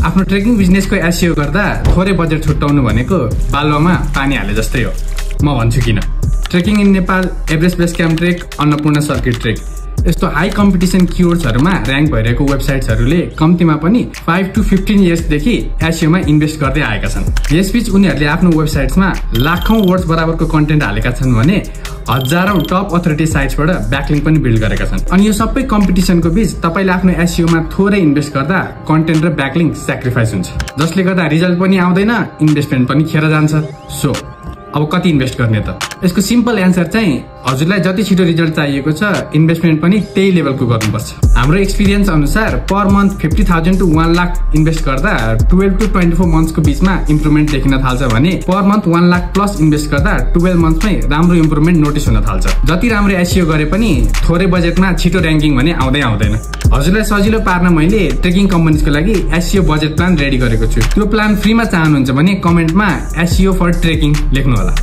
आफ्नो ट्रेकिङ बिजनेसको एसइओ गर्दा थोरै बजेट छुट्याउनु भनेको बालुवामा पानी हाले जस्तै हो। म भन्छु किन। Trekking in Nepal, Everest base camp trek, Annapurna circuit trek यस्तो हाई कम्पिटिसन किवर्ड्सहरुमा र्याङ्क भइरहेको वेबसाइट्सहरुले कम्तीमा पनि 5 to 15 इयर्सदेखि एसइओमा इन्भेस्ट गर्दै आएका छन्। यसबीच उनीहरूले आफ्नो वेबसाइट्समा लाखौं वर्ड्स बराबरको कन्टेन्ट हालेका छन् भने हजारौं टप अथोरिटी साइट्सबाट ब्याकलिङ्क पनि बिल्ड गरेका छन्। अनि यो सबै कम्पिटिसनको बीच तपाईले आफ्नो एसइओमा थोरै इन्भेस्ट गर्दा कन्टेन्ट र ब्याकलिङ्क स्याक्रिफाइस हुन्छ, जसले गर्दा रिजल्ट पनि आउँदैन, इन्भेस्टमेन्ट पनि खेर जान्छ। सो अब कति इन्भेस्ट गर्ने त? यसको सिम्पल एन्सर चाहिँ हजुरलाई जति छिटो रिजल्ट चाहिएको छ इन्भेस्टमेन्ट पनि त्यही लेभलको गर्नुपर्छ। हाम्रो एक्सपिरियन्स अनुसार per month 50,000 to 1 lakh invest गर्दा 12 to 24 मन्थ्सको बीचमा इम्प्रुभमेन्ट देखिन थाल्छ भने per month 1 lakh plus invest गर्दा 12 मन्थमै राम्रो इम्प्रुभमेन्ट नोटिस हुन थाल्छ। जति राम्रो एसइओ गरे पनि थोरै बजेटमा छिटो र्याङ्किङ भने आउँदैन। हजुरलाई सजिलो पार्न मैले ट्रेकिङ कम्पनीजको लागि एसइओ बजेट प्लान रेडी गरेको छु। त्यो प्लान फ्रीमा चाहनुहुन्छ भने कमेन्टमा एसइओ फर ट्रेकिङ लेख्नु होला।